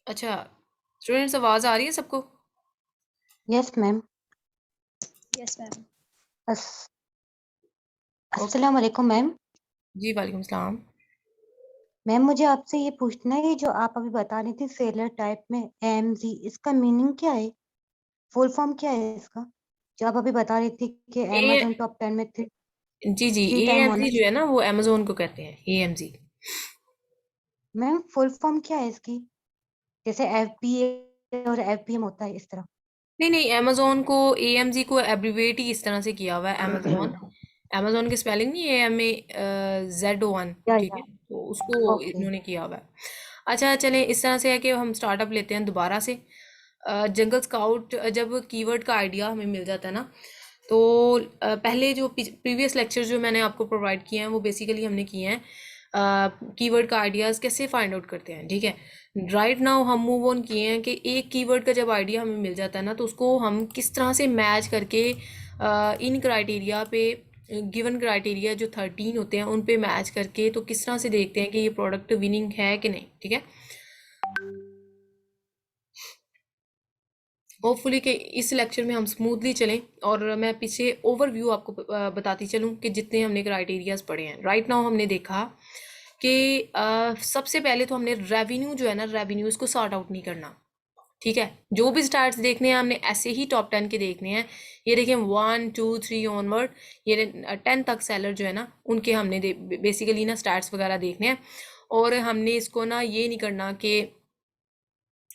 अच्छा, स्टूडेंट्स आवाज आ रही है सबको? Yes ma'am. Yes ma'am. Okay. अस्सलाम वालेकुम मैम। जी वालेकुम सलाम। मैम मुझे आपसे ये पूछना है, जो आप अभी बता रही थी सेलर टाइप में एएमजी, इसका मीनिंग क्या है? फुल फॉर्म क्या है इसका? जो आप अभी बता रही थी कि ए अमेजोन टॉप 10 में थ्री जी जी, थ्री टाइम एएमजी ओनर्स। जो है ना वो अमेजोन को कहते हैं, एएमजी। मैम फुल फॉर्म क्या है इसकी? जैसे एफबीए और एफबीएम होता है इस तरह। नहीं नहीं, अमेजोन को एएमजी को एब्रीवेट ही इस तरह से किया हुआ है, अमेजोन। अमेजोन की स्पेलिंग नहीं है AMAZON, ठीक या है, तो उसको ओके। इन्होंने किया हुआ है। अच्छा चलें, इस तरह से है कि हम स्टार्टअप लेते हैं दोबारा से। जंगल स्काउट जब कीवर्ड का आइडिया हमें मिल जाता है ना, तो पहले जो प्रीवियस लेक्चर जो मैंने आपको प्रोवाइड किए हैं वो बेसिकली हमने किए हैं कीवर्ड का आइडियाज़ कैसे फाइंड आउट करते हैं, ठीक है। राइट नाउ हम मूव ऑन किए हैं कि एक कीवर्ड का जब आइडिया हमें मिल जाता है ना, तो उसको हम किस तरह से मैच करके इन क्राइटेरिया पे, गिवन क्राइटेरिया जो 13 होते हैं उन पे मैच करके, तो किस तरह से देखते हैं कि ये प्रोडक्ट विनिंग है कि नहीं, ठीक है। होपफुली कि इस लेक्चर में हम स्मूथली चलें, और मैं पीछे ओवरव्यू आपको बताती चलूं कि जितने हमने क्राइटेरियाज पढ़े हैं। राइट नाउ हमने देखा कि सबसे पहले तो हमने रेवेन्यू जो है ना, रेवेन्यू इसको सॉर्ट आउट नहीं करना, ठीक है। जो भी स्टार्ट्स देखने हैं हमने ऐसे ही टॉप 10 के देखने हैं। ये देखें 1 2 3 ऑनवर्ड, ये 10 तक सेलर जो है ना उनके हमने बेसिकली ना स्टार्ट्स वगैरह देखने हैं। और हमने इसको ना ये नहीं करना कि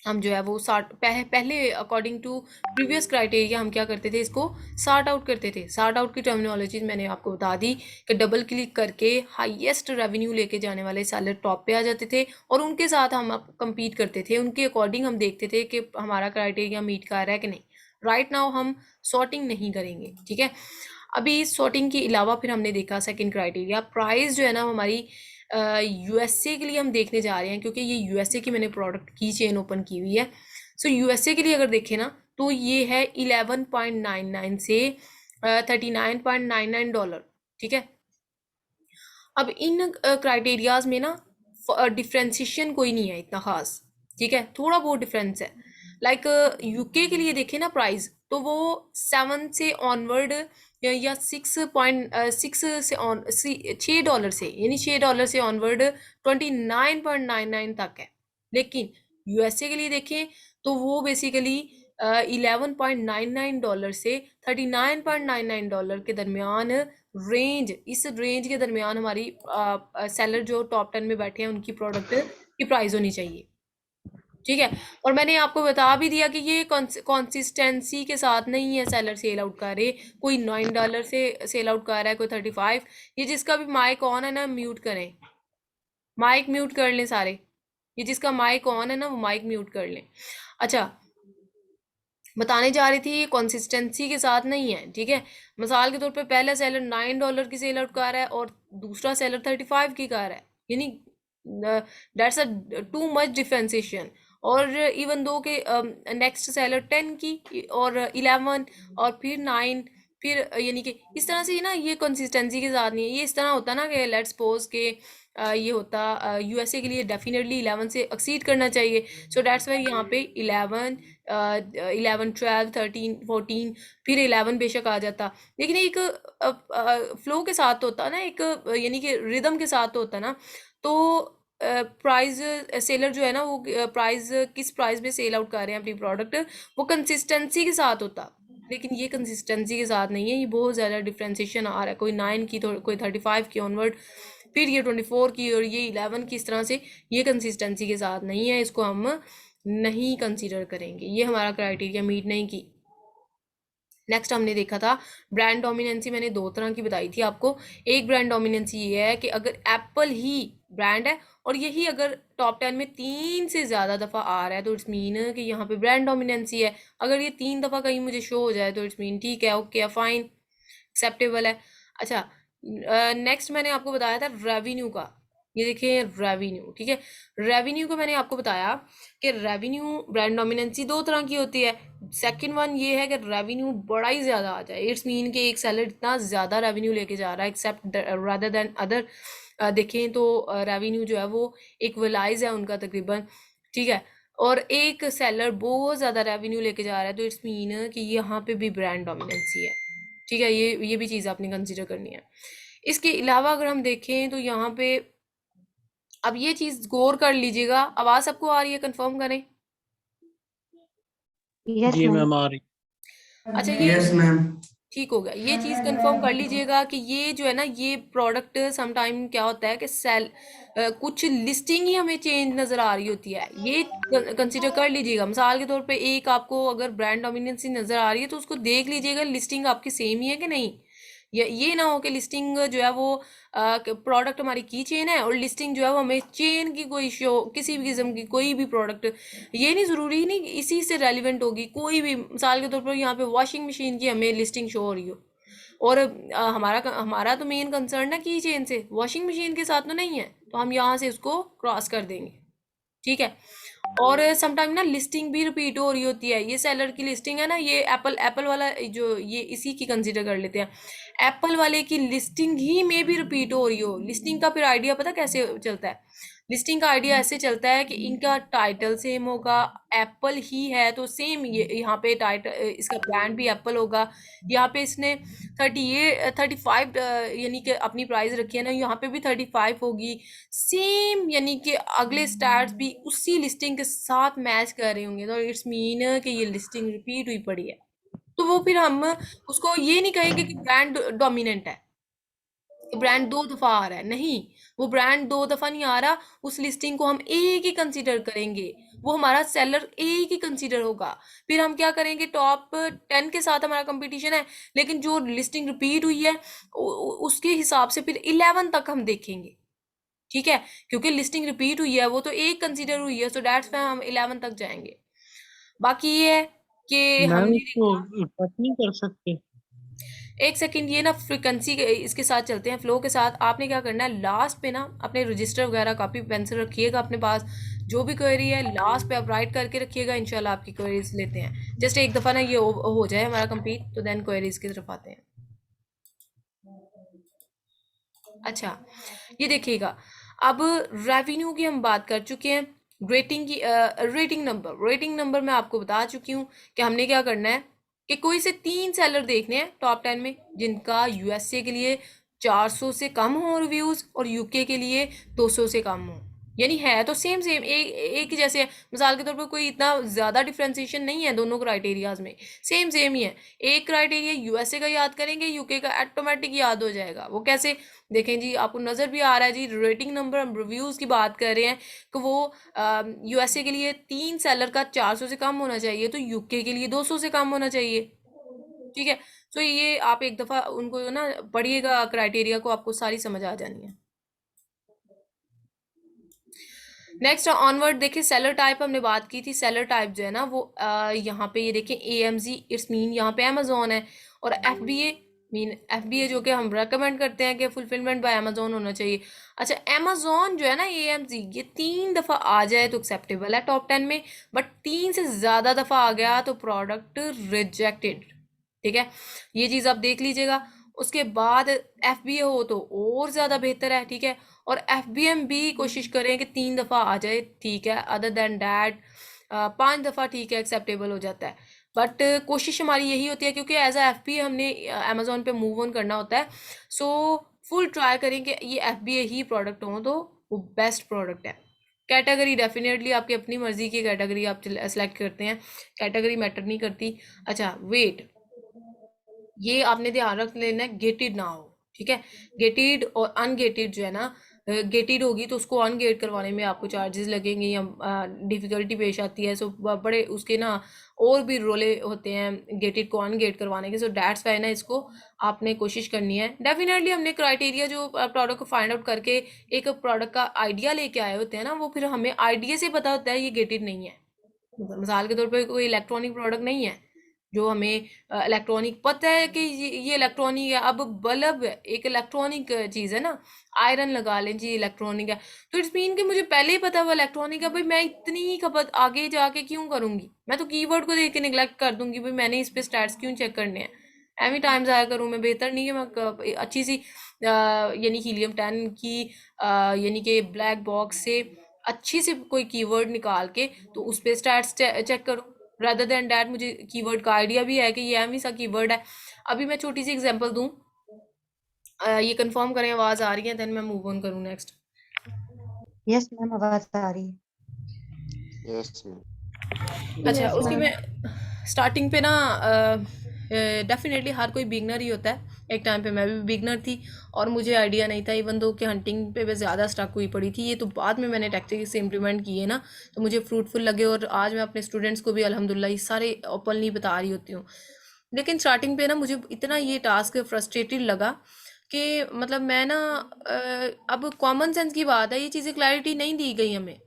हम जो है वो पहले अकॉर्डिंग टू प्रीवियस क्राइटेरिया हम क्या करते थे, इसको सार्ट आउट करते थे। सार्ट आउट की टर्मिनोलॉजी मैंने आपको बता दी कि डबल क्लिक करके हाईएस्ट रेवेन्यू लेके जाने वाले सेलर टॉप पे आ जाते थे, और उनके साथ हम कंपीट करते थे। उनके अकॉर्डिंग हम देखते थे कि हमारा क्राइटेरिया मीट कर रहा है कि नहीं। राइट नाउ हम सॉर्टिंग नहीं करेंगे, ठीक है। अभी सॉर्टिंग के अलावा फिर हमने देखा सेकंड क्राइटेरिया, प्राइस जो है ना हमारी यूएसए के लिए हम देखने जा रहे हैं, क्योंकि ये यूएसए की मैंने प्रोडक्ट की चेन ओपन की हुई है। सो यूएसए के लिए अगर देखें ना, तो ये है 11.99 से $39.99, ठीक है। अब इन क्राइटेरियाज में ना डिफ्रेंशिएशन कोई नहीं है इतना खास, ठीक है, थोड़ा बहुत डिफरेंस है। लाइक यूके के लिए देखें ना प्राइस, तो वो 7 से ऑनवर्ड या 6.6 से ऑन $6 से, यानी $6 से ऑनवर्ड 29.99 तक है। लेकिन यूएसए के लिए देखें तो वो बेसिकली $11.99 से $39.99 के दरमियान रेंज, इस रेंज के दरमियान हमारी सेलर जो टॉप 10 में बैठे हैं उनकी प्रोडक्ट की प्राइस होनी चाहिए, ठीक है। और मैंने आपको बता भी दिया कि ये कंसिस्टेंसी के साथ नहीं है सेलर सेल आउट कर रहे। कोई $9 से सेल आउट कर रहा है, कोई 35। ये जिसका भी माइक ऑन है ना म्यूट करें, माइक म्यूट कर लें सारे। ये जिसका माइक ऑन है ना वो माइक म्यूट कर लें। अच्छा, बताने जा रही थी ये कंसिस्टेंसी के साथ नहीं है, ठीक है। मिसाल के तौर पे पहला सेलर $9 की सेल आउट कर रहा है और दूसरा सेलर 35 की कर रहा है, यानी that's a too much differentiation. और इवन दो के नेक्स्ट सेलर 10 की और 11 और फिर 9, फिर यानी कि इस तरह से ना ये कंसिस्टेंसी के साथ नहीं है। ये इस तरह होता ना कि लेट्स सपोज के ये होता यूएसए के लिए डेफिनेटली 11 से एक्सीड करना चाहिए। सो दैट्स वाई यहाँ पे 11 11 12 13 14, फिर 11 बेशक आ जाता, लेकिन एक फ्लो के साथ होता ना, एक यानी कि रिदम के साथ होता ना। तो प्राइस सेलर जो है ना वो प्राइस किस प्राइस में सेल आउट कर रहे हैं अपनी प्रोडक्ट, वो कंसिस्टेंसी के साथ होता। लेकिन ये कंसिस्टेंसी के साथ नहीं है, ये बहुत ज़्यादा डिफ्रेंसिएशन आ रहा है। कोई 9 की तो कोई 35 की ऑनवर्ड, फिर ये 24 की और ये 11 की, इस तरह से ये कंसिस्टेंसी के साथ नहीं है। इसको हम नहीं कंसीडर करेंगे, ये हमारा क्राइटेरिया मीट नहीं की। नेक्स्ट हमने देखा था ब्रांड डोमिनेंसी, मैंने दो तरह की बताई थी आपको। एक ब्रांड डोमिनेंसी ये है कि अगर एप्पल ही ब्रांड है और यही अगर टॉप 10 में 3 से ज़्यादा दफ़ा आ रहा है, तो इट्स मीन कि यहाँ पे ब्रांड डोमिनेंसी है। अगर ये 3 दफ़ा कहीं मुझे शो हो जाए तो इट्स मीन ठीक है, ओके, फाइन, एक्सेप्टेबल है। अच्छा, नेक्स्ट मैंने आपको बताया था रेवेन्यू का। ये देखिए रेवेन्यू, ठीक है। रेवेन्यू को मैंने आपको बताया कि रेवेन्यू ब्रांड डोमिनेंसी दो तरह की होती है। सेकंड वन ये है कि रेवेन्यू बड़ा ही ज़्यादा आ जाए, इट्स मीन कि एक सेलर इतना ज़्यादा रेवेन्यू लेके जा रहा है एक्सेप्ट रादर देन अदर। देखें तो रेवेन्यू जो है वो इक्वलाइज है उनका तकरीबन, ठीक है। और एक सेलर बहुत ज़्यादा रेवेन्यू लेके जा रहा है, तो इट्स मीन कि यहाँ पे भी ब्रांड डोमिनेंसी है, ठीक है। ये भी चीज़ आपने कंसिडर करनी है। इसके अलावा अगर हम देखें तो यहाँ पे अब ये चीज गौर कर लीजिएगा। आवाज सबको आ रही है? कंफर्म करें। यस जी मैम। मैम आ रही। अच्छा, ये यस मैम। ठीक हो गया। ये चीज कंफर्म कर लीजिएगा कि ये जो है ना, ये प्रोडक्ट समटाइम क्या होता है कि कुछ लिस्टिंग ही हमें चेंज नजर आ रही होती है। ये कंसीडर कर लीजिएगा। मिसाल के तौर पे एक आपको अगर ब्रांड डोमिनेंसी नजर आ रही है तो उसको देख लीजिएगा लिस्टिंग आपकी सेम ही है कि नहीं। ये ना हो कि लिस्टिंग जो है वो प्रोडक्ट हमारी की चेन है और लिस्टिंग जो है वो हमें चेन की कोई शो, किसी भी किस्म की कोई भी प्रोडक्ट, ये नहीं ज़रूरी नहीं कि इसी से रेलिवेंट होगी। कोई भी मिसाल के तौर पर यहाँ पे वॉशिंग मशीन की हमें लिस्टिंग शो हो रही हो और हमारा तो मेन कंसर्न है की चेन से, वॉशिंग मशीन के साथ तो नहीं है, तो हम यहाँ से उसको क्रॉस कर देंगे, ठीक है। और समटाइम ना लिस्टिंग भी रिपीट हो रही होती है। ये सेलर की लिस्टिंग है ना, ये एप्पल एप्पल वाला जो, ये इसी की कंसीडर कर लेते हैं। एप्पल वाले की लिस्टिंग ही में भी रिपीट हो रही हो। लिस्टिंग का फिर आइडिया पता कैसे चलता है? लिस्टिंग का आइडिया ऐसे चलता है कि इनका टाइटल सेम होगा, एप्पल ही है तो सेम ये यहाँ पे टाइटल, इसका ब्रांड भी एप्पल होगा। यहाँ पे इसने 35 यानी कि अपनी प्राइस रखी है ना, यहाँ पे भी 35 होगी सेम, यानी कि अगले स्टार्स भी उसी लिस्टिंग के साथ मैच कर रहे होंगे, तो इट्स मीन कि ये लिस्टिंग रिपीट हुई पड़ी है। तो वो फिर हम उसको ये नहीं कहेंगे कि ब्रांड डोमिनेंट है, ब्रांड दो दफा आ रहा है, नहीं। वो ब्रांड दो दफा नहीं आ रहा, उस लिस्टिंग को हम एक ही कंसीडर करेंगे, वो हमारा सेलर एक ही कंसीडर होगा। फिर हम क्या करेंगे, टॉप 10 के साथ हमारा कंपटीशन है, लेकिन जो लिस्टिंग रिपीट हुई है उसके हिसाब से फिर 11 तक हम देखेंगे, ठीक है। क्योंकि लिस्टिंग रिपीट हुई है, वो तो एक कंसीडर हुई है, सो दैट्स वाई हम 11 तक जाएंगे। बाकी ये है कि मैम हमने इसको देखा, टच नहीं कर सकते? एक सेकंड, ये ना फ्रिक्वेंसी इसके साथ चलते हैं, फ्लो के साथ। आपने क्या करना है, लास्ट पे ना अपने रजिस्टर वगैरह कॉपी पेंसिल रखिएगा अपने पास, जो भी क्वेरी है लास्ट पे आप राइट करके रखिएगा। इंशाल्लाह आपकी क्वेरीज लेते हैं। जस्ट एक दफ़ा ना ये हो जाए हमारा कंप्लीट, तो देन क्वेरीज की तरफ आते हैं। अच्छा, ये देखिएगा, अब रेवेन्यू की हम बात कर चुके हैं। रेटिंग की रेटिंग नंबर मैं आपको बता चुकी हूँ कि हमने क्या करना है कि कोई से 3 सेलर देखने हैं टॉप 10 में जिनका यूएसए के लिए 400 से कम हो रिव्यूज और यूके के लिए 200 से कम हो, यानी है तो सेम सेम एक ही जैसे है। मिसाल के तौर पर कोई इतना ज़्यादा डिफ्रेंसिएशन नहीं है दोनों क्राइटेरियाज में, सेम सेम ही है। एक क्राइटेरिया यूएसए का याद करेंगे, यूके का ऑटोमेटिक याद हो जाएगा। वो कैसे देखें जी, आपको नज़र भी आ रहा है जी, रेटिंग नंबर, हम रिव्यूज़ की बात कर रहे हैं कि वो यूएसए के लिए 3 सेलर का 400 से कम होना चाहिए, तो यूके के लिए 200 से कम होना चाहिए, ठीक है। तो ये आप एक दफ़ा उनको ना पढ़िएगा, क्राइटेरिया को, आपको सारी समझ आ जानी है। नेक्स्ट ऑनवर्ड देखिए, सेलर टाइप हमने बात की थी। सेलर टाइप जो है ना वो यहाँ पे ये देखें, AMZ इट्स मीन यहाँ पे अमेजोन है, और FBA मीन FBA जो कि हम रेकमेंड करते हैं कि फुलफिलमेंट बाय अमेजोन होना चाहिए। अच्छा, अमेजोन जो है ना, AMZ ये 3 दफ़ा आ जाए तो एक्सेप्टेबल है टॉप 10 में, बट 3 से ज़्यादा दफ़ा आ गया तो प्रोडक्ट रिजेक्टेड, ठीक है। ये चीज़ आप देख लीजिएगा। उसके बाद FBA हो तो और ज़्यादा बेहतर है, ठीक है। और FBM भी कोशिश करें कि 3 दफ़ा आ जाए, ठीक है। अदर देन डैट 5 दफ़ा ठीक है, एक्सेप्टेबल हो जाता है। बट कोशिश हमारी यही होती है, क्योंकि एज अ FBA हमने अमेजोन पे मूव ऑन करना होता है, सो फुल ट्राई करें कि ये FBA ही प्रोडक्ट हो तो वो बेस्ट प्रोडक्ट है। कैटेगरी डेफिनेटली आपकी अपनी मर्जी की कैटेगरी आप सेलेक्ट करते हैं, कैटेगरी मैटर नहीं करती। अच्छा, वेट, ये आपने ध्यान रख लेना है, गेटेड ना हो, ठीक है। गेटेड और अनगेटेड जो है ना, गेटेड होगी तो उसको अनगेट करवाने में आपको चार्जेस लगेंगे या डिफिकल्टी पेश आती है। सो बड़े उसके ना और भी रोले होते हैं गेटेड को अनगेट करवाने के। सो डैट्स वाई ना इसको आपने कोशिश करनी है। डेफिनेटली हमने क्राइटेरिया जो प्रोडक्ट को फाइंड आउट करके एक प्रोडक्ट का आइडिया लेके आए होते हैं ना, वो फिर हमें आइडिया से पता होता है ये गेटेड नहीं है। मिसाल के तौर पर कोई इलेक्ट्रॉनिक प्रोडक्ट नहीं है, जो हमें इलेक्ट्रॉनिक पता है कि ये इलेक्ट्रॉनिक है। अब बल्ब एक इलेक्ट्रॉनिक चीज़ है ना, आयरन लगा लें जी इलेक्ट्रॉनिक है, तो इट्स मीन कि मुझे पहले ही पता हुआ इलेक्ट्रॉनिक है, भाई मैं इतनी खपत आगे जाके क्यों करूंगी? मैं तो कीवर्ड को देख के निगलेक्ट कर दूंगी, भाई मैंने इस पे स्टैट्स क्यों चेक करने हैं? एवरी टाइम ज़ाया करूँ मैं? बेहतर नहीं है मैं अच्छी सी यानी हीलियम 10 की यानी कि ब्लैक बॉक्स से अच्छी सी कोई कीवर्ड निकाल के तो उस पे स्टैट्स चेक करूँ, रादर देन डैट मुझे कीवर्ड का आइडिया भी है कि ये एम ही सा कीवर्ड है। अभी मैं छोटी सी एग्जांपल दूं, ये कंफर्म करें आवाज़ आ रही है, देन मैं मूव ऑन करूँ नेक्स्ट। यस मैम, आवाज आ रही है। Yes ma'am. अच्छा, Yes, उसके ma'am. में स्टार्टिंग पे ना डेफिनेटली हर कोई बिगनर ही होता है। एक टाइम पे मैं भी बिगनर थी और मुझे आइडिया नहीं था, इवन दो कि हंटिंग पे मैं ज़्यादा स्टक हुई पड़ी थी। ये तो बाद में मैंने टैक्टिक्स इम्प्लीमेंट किए ना, तो मुझे फ्रूटफुल लगे और आज मैं अपने स्टूडेंट्स को भी अल्हम्दुलिल्लाह ये सारे ओपनली बता रही होती हूँ। लेकिन स्टार्टिंग पे ना मुझे इतना ये टास्क फ्रस्ट्रेटेड लगा कि मतलब मैं ना अब कॉमन सेंस की बात है, ये चीज़ें क्लैरिटी नहीं दी गई हमें।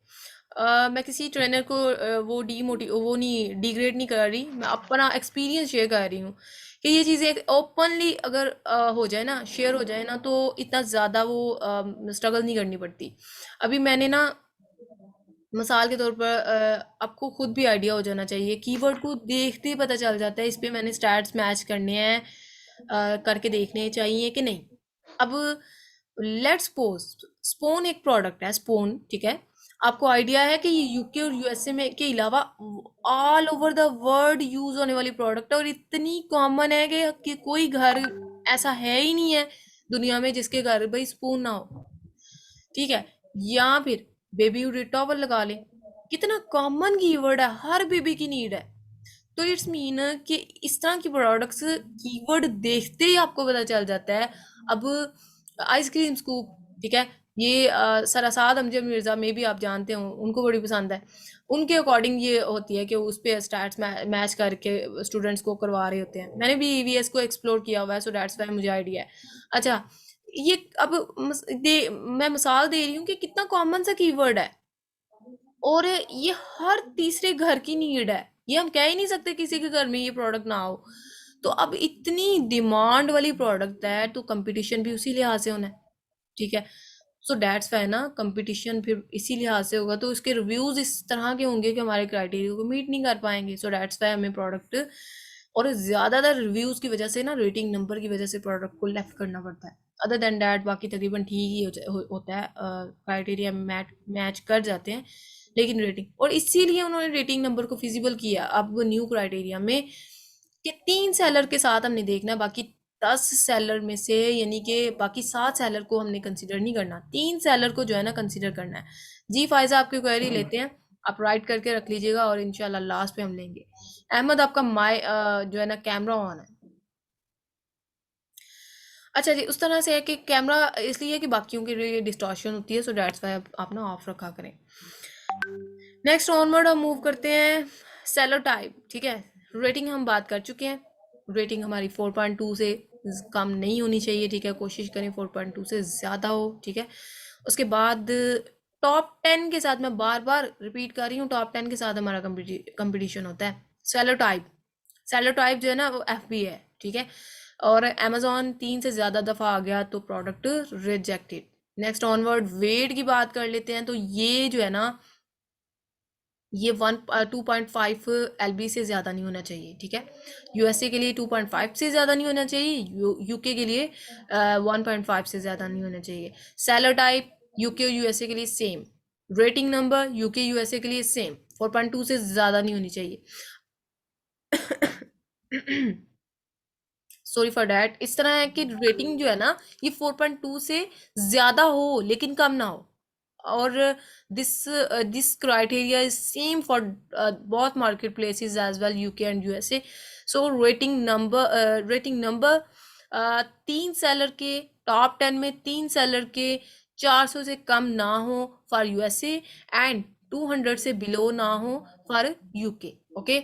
मैं किसी ट्रेनर को वो नहीं डिग्रेड नहीं कर रही, मैं अपना एक्सपीरियंस शेयर कर रही हूँ कि ये चीज़ें ओपनली अगर हो जाए ना, शेयर हो जाए ना, तो इतना ज़्यादा वो स्ट्रगल नहीं करनी पड़ती। अभी मैंने ना मिसाल के तौर पर आपको खुद भी आइडिया हो जाना चाहिए, कीवर्ड को देखते ही पता चल जाता है इस पे मैंने स्टैट्स मैच करने हैं, करके देखने चाहिए कि नहीं। अब लेट्स सपोज स्पोन एक प्रोडक्ट है, स्पोन, ठीक है। आपको आइडिया है कि ये यूके और यूएसए में के अलावा all over the world use होने वाली प्रोडक्ट है और इतनी कॉमन है कि कोई घर ऐसा है ही नहीं है दुनिया में जिसके घर भाई स्पून ना हो, ठीक है। या फिर बेबी टॉवल लगा ले, कितना कॉमन कीवर्ड है, हर बेबी की नीड है। तो इट्स मीन कि इस तरह की प्रोडक्ट्स कीवर्ड देखते ही आपको पता चल जाता है। अब आइसक्रीम स्कूप, ठीक है, ये सर असाद अमजद मिर्ज़ा में भी आप जानते हो, उनको बड़ी पसंद है। उनके अकॉर्डिंग ये होती है कि उस पर स्टैट्स मैच करके स्टूडेंट्स को करवा रहे होते हैं। मैंने भी ईवीएस को एक्सप्लोर किया हुआ है, सो दैट्स वाई मुझे आइडिया है। अच्छा, ये अब मैं मिसाल दे रही हूँ कि कितना कॉमन सा कीवर्ड है और ये हर तीसरे घर की नीड है। ये हम कह ही नहीं सकते किसी के घर में ये प्रोडक्ट ना हो। तो अब इतनी डिमांड वाली प्रोडक्ट है तो कंपटीशन भी उसी लिहाज से होना है, ठीक है। सो डैट्स वाई ना कंपटीशन फिर इसी लिहाज से होगा, तो इसके रिव्यूज इस तरह के होंगे कि हमारे क्राइटेरिया को मीट नहीं कर पाएंगे। सो डैट्स वाई हमें प्रोडक्ट और ज़्यादातर रिव्यूज की वजह से ना, रेटिंग नंबर की वजह से प्रोडक्ट को लेफ्ट करना पड़ता है। अदर देन डैट बाकी तकरीबन ठीक ही होता है, क्राइटेरिया मैच कर जाते हैं। लेकिन रेटिंग, और इसीलिए उन्होंने रेटिंग नंबर को फिजिबल किया अब न्यू क्राइटेरिया में कि 3 सेलर के साथ हमने देखना है, बाकी 10 सेलर में से यानी कि बाकी 7 सेलर को हमने कंसिडर नहीं करना, 3 सेलर को जो है ना कंसिडर करना है। जी फायजा आपकी क्वेरी लेते हैं, आप राइट करके रख लीजिएगा और इंशाल्लाह लास्ट पे हम लेंगे। अहमद आपका जो है ना कैमरा ऑन है। अच्छा जी, उस तरह से है कि कैमरा इसलिए कि बाकियों के लिए डिस्टॉर्शन होती है, सो डैट्स वाई आप ना ऑफ रखा करें। नेक्स्ट ऑनवर्ड हम मूव करते हैं सेलर टाइप, ठीक है। रेटिंग हम बात कर चुके हैं, रेटिंग हमारी 4.2 से कम नहीं होनी चाहिए, ठीक है। कोशिश करें 4.2 से ज़्यादा हो, ठीक है। उसके बाद टॉप 10 के साथ, मैं बार बार रिपीट कर रही हूँ, टॉप 10 के साथ हमारा कंपटीशन होता है। सेलर टाइप जो है ना वो FB है, ठीक है। और अमेजोन 3 से ज़्यादा दफ़ा आ गया तो product rejected. Next onward weight की बात कर लेते हैं, तो ये जो है ना ये 2.5 LB से ज़्यादा नहीं होना चाहिए, ठीक है। यूएसए के लिए 2.5 से ज़्यादा नहीं होना चाहिए, यूके के लिए 1.5 से ज़्यादा नहीं होना चाहिए। सेलर टाइप यूके और यूएसए के लिए same, rating number UK USA के लिए सेम, 4.2 से ज़्यादा नहीं होनी चाहिए। Sorry for that. इस तरह है कि रेटिंग जो है ना ये 4.2 से ज़्यादा हो लेकिन कम ना हो, और this criteria is same for both market places as well UK and USA. So rating number 3 seller के टॉप 10 में 3 सेलर के 400 से कम ना हो फॉर यूएसए एंड 200 से बिलो ना हो फॉर यूके, ओके।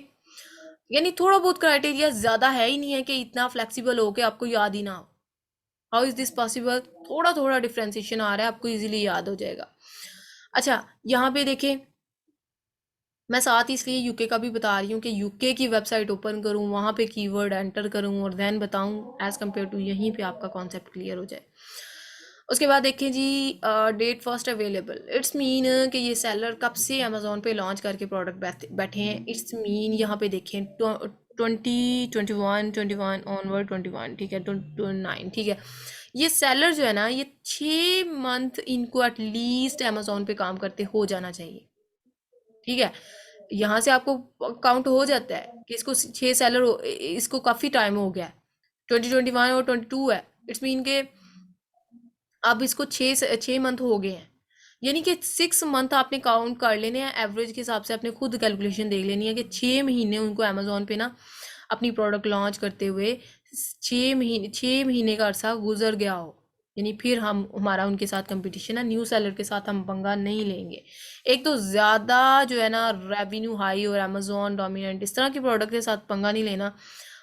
यानी थोड़ा बहुत क्राइटेरिया ज्यादा है ही नहीं है कि इतना फ्लेक्सिबल हो के आपको याद ही ना हो। How is this possible? थोड़ा थोड़ा डिफ्रेंसिएशन आ रहा है, आपको इजीली याद हो जाएगा। अच्छा, यहाँ पे देखें मैं साथ ही इसलिए यूके का भी बता रही हूँ कि यूके की वेबसाइट ओपन करूँ, वहाँ पे कीवर्ड एंटर करूँ और देन बताऊँ, एज़ कम्पेयर टू यहीं पे आपका कॉन्सेप्ट क्लियर हो जाए। उसके बाद देखें जी, date first available, it's mean कि ये सेलर कब से अमेजोन पे लॉन्च करके प्रोडक्ट बैठे हैं। इट्स मीन यहाँ पे देखें 2021 ऑनवर्ड 21, ठीक है, 29, ठीक है। ये सेलर जो है ना, ये 6 मंथ इनको एटलीस्ट अमेजोन पे काम करते हो जाना चाहिए, ठीक है। यहाँ से आपको काउंट हो जाता है कि इसको 6 सेलर इसको काफ़ी टाइम हो गया है, 2021 और 22 है। इट्स मीन के अब इसको 6 मंथ हो गए हैं, यानी कि 6 मंथ आपने काउंट कर लेने हैं एवरेज के हिसाब से। आपने खुद कैलकुलेशन देख लेनी है कि 6 महीने उनको अमेजोन पे ना अपनी प्रोडक्ट लॉन्च करते हुए 6 महीने का अरसा गुजर गया हो, यानी फिर हमारा उनके साथ कंपटीशन है, न्यू सेलर के साथ हम पंगा नहीं लेंगे। एक तो ज़्यादा जो है ना रेवेन्यू हाई और अमेजोन डोमिनेंट इस तरह की प्रोडक्ट के साथ पंगा नहीं लेना।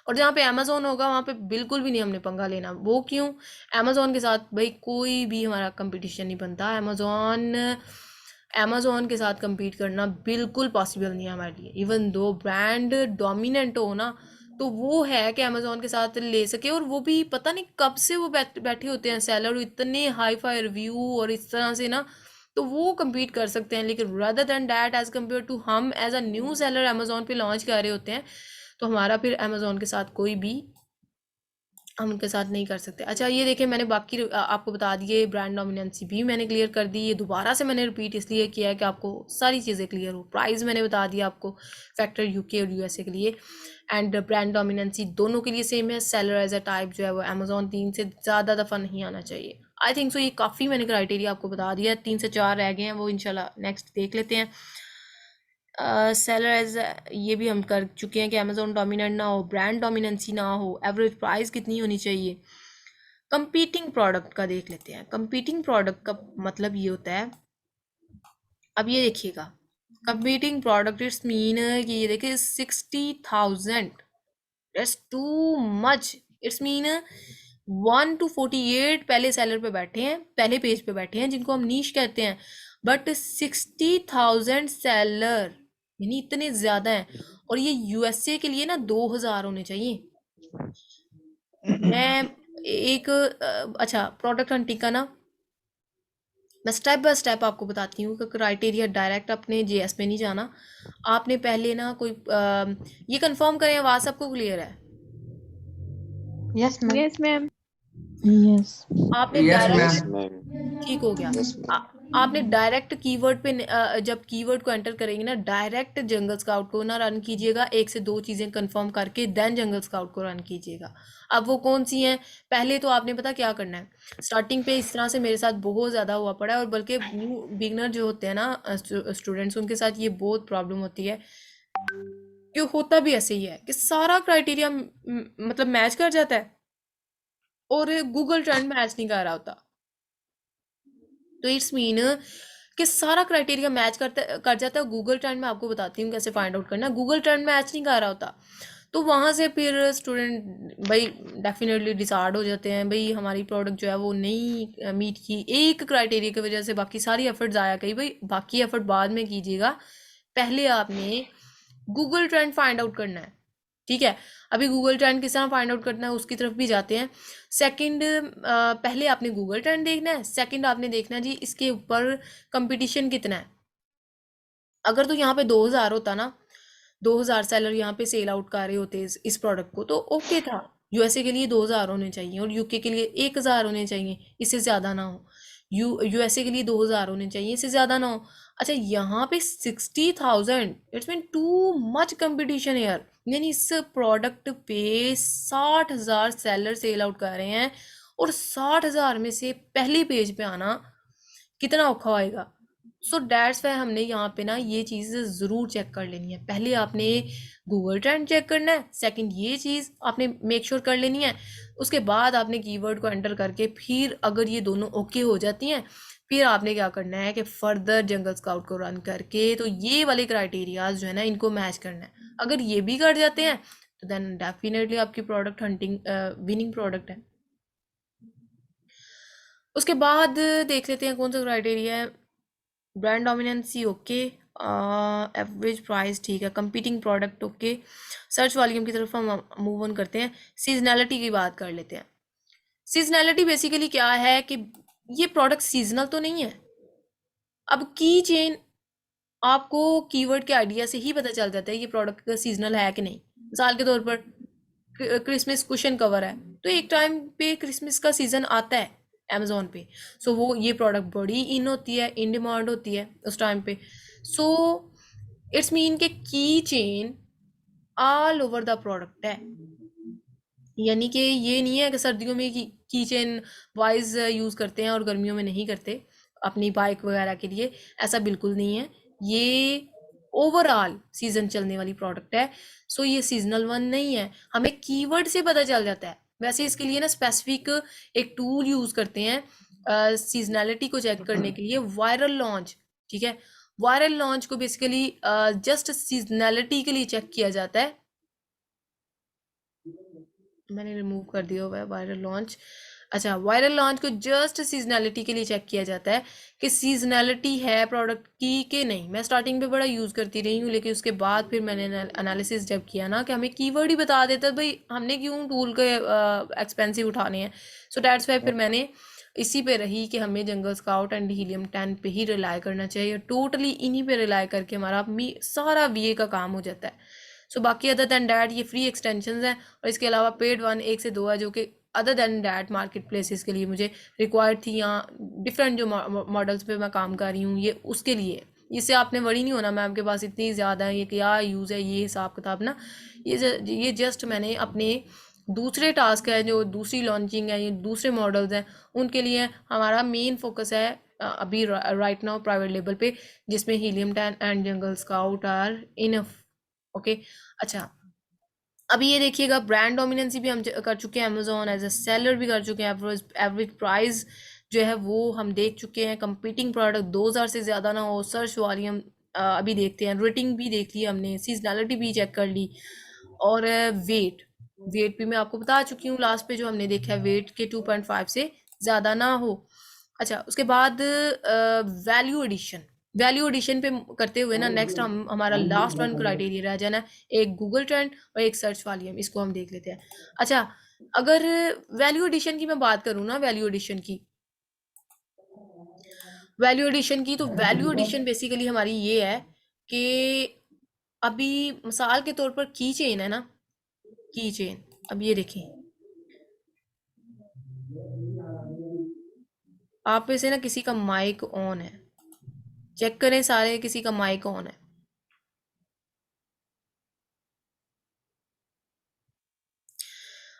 और जहाँ पे अमेजोन होगा वहाँ पे बिल्कुल भी नहीं हमने पंगा लेना। वो क्यों? अमेजोन के साथ भाई कोई भी हमारा कंपटीशन नहीं बनता। अमेजोन के साथ compete करना बिल्कुल पॉसिबल नहीं है हमारे लिए। इवन दो ब्रांड डोमिनेंट हो ना, तो वो है कि अमेजोन के साथ ले सके, और वो भी पता नहीं कब से वो बैठे होते हैं सेलर, इतने हाई फाई रिव्यू और इस तरह से ना, तो वो compete कर सकते हैं। लेकिन rather than that, as compare to हम as a new seller Amazon पे लॉन्च कर रहे होते हैं, तो हमारा फिर अमेजोन के साथ कोई भी हम उनके साथ नहीं कर सकते। अच्छा ये देखिए, मैंने बाकी आपको बता दिए, ब्रांड डोमिनेंसी भी मैंने क्लियर कर दी। ये दोबारा से मैंने रिपीट इसलिए किया है कि आपको सारी चीज़ें क्लियर हो। प्राइस मैंने बता दिया आपको, फैक्टर यूके और यूएसए के लिए, एंड ब्रांड डोमिनेंसी दोनों के लिए सेम है। सेलर एज अ टाइप जो है वो अमेजोन 3 से ज़्यादा दफ़ा नहीं आना चाहिए। आई थिंक सो ये काफ़ी मैंने क्राइटेरिया आपको बता दिया। 3 से 4 रह गए हैं, वो इंशाल्लाह नेक्स्ट देख लेते हैं। सेलर एज ये भी हम कर चुके हैं कि अमेजोन डोमिनेंट ना हो, ब्रांड डोमिनेंसी ना हो, एवरेज प्राइस कितनी होनी चाहिए। कंपीटिंग प्रोडक्ट का देख लेते हैं। कंपीटिंग प्रोडक्ट का मतलब ये होता है, अब ये देखिएगा, कंपीटिंग प्रोडक्ट इट्स मीन कि ये देखिए 60,000, that's too much. It's mean 1 to 48 पहले सेलर पे बैठे हैं, पहले पेज पे बैठे हैं, जिनको हम नीश कहते हैं, बट 60,000 सेलर, यानी इतने ज्यादा हैं। और ये यूएसए के लिए ना 2,000 होने चाहिए। मैं एक अच्छा, प्रोडक्ट हंटिंग का ना मैं स्टेप बाय स्टेप आपको बताती हूँ कि क्राइटेरिया डायरेक्ट अपने जेएस में नहीं जाना। आपने पहले ना कोई ये कंफर्म करें, आवाज़ सबको क्लियर है? Yes ma'am. Yes, ma'am. Yes. आपने Yes, direct, Yes, ma'am. ma'am. ठीक हो गया। Yes, ma'am. आपने डायरेक्ट कीवर्ड पे जब कीवर्ड को एंटर करेंगे ना, डायरेक्ट जंगल स्काउट को ना रन कीजिएगा, 1 से 2 चीज़ें कंफर्म करके देन जंगल स्काउट को रन कीजिएगा। अब वो कौन सी हैं? पहले तो आपने पता क्या करना है, स्टार्टिंग पे इस तरह से मेरे साथ बहुत ज़्यादा हुआ पड़ा है, और बल्कि न्यू बिगनर जो होते हैं ना स्टूडेंट्स, उनके साथ ये बहुत प्रॉब्लम होती है कि होता भी ऐसे ही है कि सारा क्राइटेरिया मतलब मैच कर जाता है और गूगल ट्रेंड मैच नहीं कर रहा होता। तो इट्स मीन कि सारा क्राइटेरिया मैच कर जाता है। गूगल ट्रेंड में आपको बताती हूँ कैसे फाइंड आउट करना है। गूगल ट्रेंड मैच नहीं कर रहा होता, तो वहाँ से फिर स्टूडेंट भाई डेफिनेटली डिसार्ड हो जाते हैं, भाई हमारी प्रोडक्ट जो है वो नहीं मीट की, एक क्राइटेरिया की वजह से बाकी सारी एफर्ट ज़ाया गई। भाई बाकी एफर्ट बाद में कीजिएगा, पहले आपने गूगल ट्रेंड फाइंड आउट करना है, ठीक है। अभी गूगल ट्रेंड किस तरह फाइंड आउट करना है उसकी तरफ भी जाते हैं। सेकंड, पहले आपने गूगल ट्रेंड देखना है, सेकंड आपने देखना है जी इसके ऊपर कंपटीशन कितना है। अगर तो यहाँ पे 2,000 होता ना, 2,000 सेलर यहाँ पे सेल आउट कर रहे होते इस प्रोडक्ट को, तो ओके था। यूएसए के लिए 2,000 होने चाहिए और यूके के लिए 1,000 होने चाहिए, इससे ज़्यादा ना हो। यूएसए के लिए 2,000 होने चाहिए, इससे ज़्यादा ना हो। अच्छा यहाँ पे 60,000, it's mean too much competition यार। यानी इस प्रोडक्ट पे 60,000 सेलर सेल आउट कर रहे हैं, और 60,000 में से पहले पेज पे आना कितना औखा होएगा। सो डैट्स वाई हमने यहाँ पे ना ये चीज़ ज़रूर चेक कर लेनी है। पहले आपने गूगल ट्रेंड चेक करना है, सेकंड ये चीज़ आपने मेक श्योर कर लेनी है। उसके बाद आपने कीवर्ड को एंटर करके फिर अगर ये दोनों ओके हो जाती हैं, फिर आपने क्या करना है कि फर्दर जंगल स्काउट को रन करके तो ये वाले क्राइटेरियाज जो है ना इनको मैच करना है। अगर ये भी कर जाते हैं तो देन डेफिनेटली आपकी प्रोडक्ट हंटिंग विनिंग प्रोडक्ट है। उसके बाद देख लेते हैं कौन सा क्राइटेरिया है। Brand dominancy okay, average price ठीक है, competing product okay, search volume की तरफ हम मूव ऑन करते हैं, सीजनैलिटी की बात कर लेते हैं। सीजनैलिटी बेसिकली क्या है कि ये प्रोडक्ट सीजनल तो नहीं है। अब की चेन आपको कीवर्ड के आइडिया से ही पता चल जाता है ये प्रोडक्ट सीजनल है कि नहीं। मिसाल के तौर पर क्रिसमस कुशन कवर है, तो एक टाइम पे क्रिसमस का सीजन आता है अमेजोन पे, सो वो ये प्रोडक्ट बड़ी इन होती है, इन डिमांड होती है उस टाइम पे। सो इट्स मीन के की chain all over the product है, यानी कि ये नहीं है कि सर्दियों में की चेन वाइज यूज़ करते हैं और गर्मियों में नहीं करते अपनी बाइक वगैरह के लिए, ऐसा बिल्कुल नहीं है। ये ओवरऑल सीजन चलने वाली प्रोडक्ट है, सो ये सीजनल वन नहीं है, हमें कीवर्ड से पता चल जाता है। वैसे इसके लिए ना स्पेसिफिक एक टूल यूज़ करते हैं सीजनैलिटी को चेक करने के लिए, वायरल लॉन्च। ठीक है, वायरल लॉन्च को बेसिकली जस्ट सीजनैलिटी के लिए चेक किया जाता है। मैंने रिमूव कर दिया हुआ है वायरल लॉन्च। अच्छा, वायरल लॉन्च को जस्ट सीजनैलिटी के लिए चेक किया जाता है कि सीजनैलिटी है प्रोडक्ट की कि नहीं। मैं स्टार्टिंग पे बड़ा यूज़ करती रही हूँ, लेकिन उसके बाद फिर मैंने एनालिसिस जब किया ना कि हमें कीवर्ड ही बता देता है, भाई हमने क्यों टूल के एक्सपेंसिव उठाने हैं। सो डैट्स वाई फिर मैंने इसी पे रही कि हमें जंगल स्काउट एंड हीलियम 10 पे ही रिलाई करना चाहिए, टोटली इन्हीं पे रिलाई करके हमारा सारा वीए का काम हो जाता है। सो बाकी अदर दैन डैट ये फ्री एक्सटेंशन हैं, और इसके अलावा पेड वन 1 से 2 है, जो कि other than that market places के लिए मुझे रिक्वायर्ड थी, या डिफरेंट जो मॉडल्स पे मैं काम कर रही हूँ ये उसके लिए। इससे आपने वरी नहीं होना मैम के पास इतनी ज़्यादा है, ये क्या यूज़ है, ये हिसाब किताब ना, ये जस्ट मैंने अपने दूसरे टास्क है, जो दूसरी लॉन्चिंग है, ये दूसरे मॉडल्स हैं, उनके लिए हमारा मेन फोकस है अभी राइट नाउ प्राइवेट लेवल पे, जिसमें Helium 10 and Jungle Scout are enough. Okay, अच्छा अभी ये देखिएगा, ब्रांड डोमिनेंसी भी हम कर चुके हैं, अमेजोन एज अ सेलर भी कर चुके हैं, एवरेज प्राइस जो है वो हम देख चुके हैं, कंपीटिंग प्रोडक्ट 2000 से ज़्यादा ना हो, सर्च वॉल्यूम अभी देखते हैं, रेटिंग भी देख ली हमने, सीजनैलिटी भी चेक कर ली, और वेट भी मैं आपको बता चुकी हूँ लास्ट पे जो हमने देखा है, वेट के 2.5 से ज़्यादा ना हो। अच्छा, उसके बाद वैल्यू एडिशन पे करते हुए ना, नेक्स्ट हमारा लास्ट वन क्राइटेरिया रह जाना, एक गूगल ट्रेंड और एक सर्च वॉल्यूम, इसको हम देख लेते हैं। अच्छा, अगर वैल्यू एडिशन की मैं बात करूँ ना, वैल्यू एडिशन की तो वैल्यू एडिशन बेसिकली हमारी ये है कि अभी मिसाल के तौर पर की चेन है ना, की चेन, अब ये देखें, आप में से ना किसी का माइक ऑन है, चेक करें सारे, किसी का माइक ऑन है।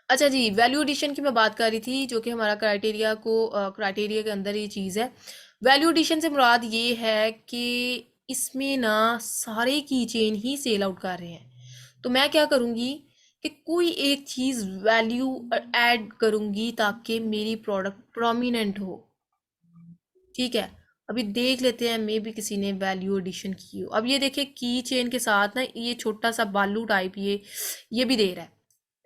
अच्छा जी, वैल्यू एडिशन की मैं बात कर रही थी, जो कि हमारा क्राइटेरिया के अंदर ये चीज़ है। वैल्यू एडिशन से मुराद ये है कि इसमें ना सारे की चेन ही सेल आउट कर रहे हैं, तो मैं क्या करूँगी कि कोई एक चीज़ वैल्यू ऐड करूँगी ताकि मेरी प्रोडक्ट प्रोमिनेंट हो। ठीक है, अभी देख लेते हैं, मे भी किसी ने वैल्यू एडिशन की हो। अब ये देखिए, की चेन के साथ ना ये छोटा सा बालू टाइप ये भी दे रहा है।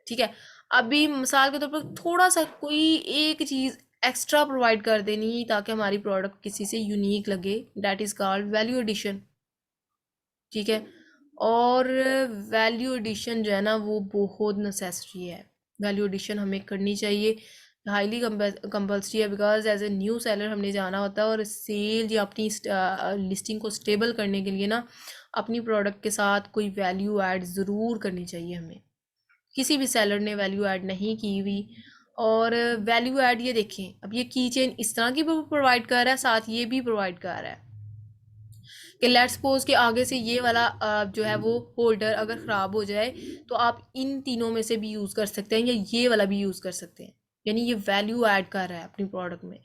ठीक है, अभी मिसाल के तौर पर थोड़ा सा कोई एक चीज़ एक्स्ट्रा प्रोवाइड कर देनी ताकि हमारी प्रोडक्ट किसी से यूनिक लगे, that is called value addition. ठीक है, और वैल्यू एडिशन जो है ना वो बहुत नेसेसरी है, वैल्यू एडिशन हमें करनी चाहिए, हाईली कंपल्सरी है, because as a new seller हमने जाना होता है, और सेल या अपनी लिस्टिंग को स्टेबल करने के लिए ना अपनी प्रोडक्ट के साथ कोई वैल्यू ऐड ज़रूर करनी चाहिए हमें। किसी भी सेलर ने वैल्यू ऐड नहीं की हुई, और वैल्यू ऐड ये देखें, अब ये की चेन इस तरह की भी प्रोवाइड कर रहा है, साथ ये भी प्रोवाइड कर रहा है कि लेट्स सपोज के आगे से ये वाला जो है वो होल्डर अगर ख़राब हो जाए, तो आप इन तीनों में से भी यूज़ कर सकते हैं, या ये वाला भी यूज़ कर सकते हैं, यानी ये वैल्यू ऐड कर रहा है अपनी प्रोडक्ट में।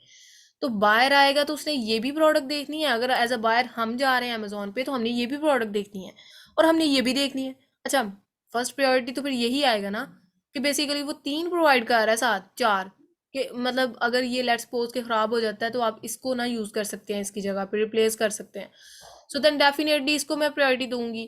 तो बायर आएगा तो उसने ये भी प्रोडक्ट देखनी है, अगर एज अ बायर हम जा रहे हैं अमेजोन पे, तो हमने ये भी प्रोडक्ट देखनी है और हमने ये भी देखनी है। अच्छा, फर्स्ट प्रायोरिटी तो फिर यही आएगा ना कि बेसिकली वो 3 प्रोवाइड कर रहा है, साथ 4 कि मतलब अगर ये लेट्स सपोज के ख़राब हो जाता है तो आप इसको ना यूज़ कर सकते हैं, इसकी जगह पे रिप्लेस कर सकते हैं। सो देन डेफिनेटली इसको मैं प्रायोरिटी दूंगी।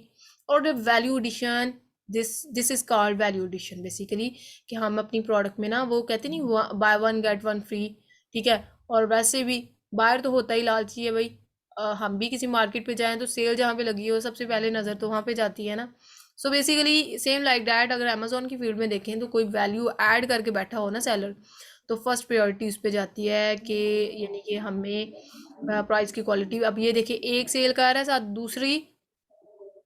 और value addition, this is called value addition basically, कि हम अपनी प्रोडक्ट में ना, वो कहते नहीं buy one get one free, ठीक है, और वैसे भी बायर तो होता ही लालची है भाई, हम भी किसी मार्केट पे जाएं तो सेल जहाँ पे लगी हो सबसे पहले नज़र तो वहाँ पे जाती है ना। So basically same like that अगर अमेजोन की फील्ड में देखें तो कोई वैल्यू ऐड करके बैठा हो ना सेलर, तो फर्स्ट प्रायोरिटी उस पर जाती है कि यानी कि हमें प्राइस की क्वालिटी। अब ये देखिए एक सेल कर रहा है, साथ दूसरी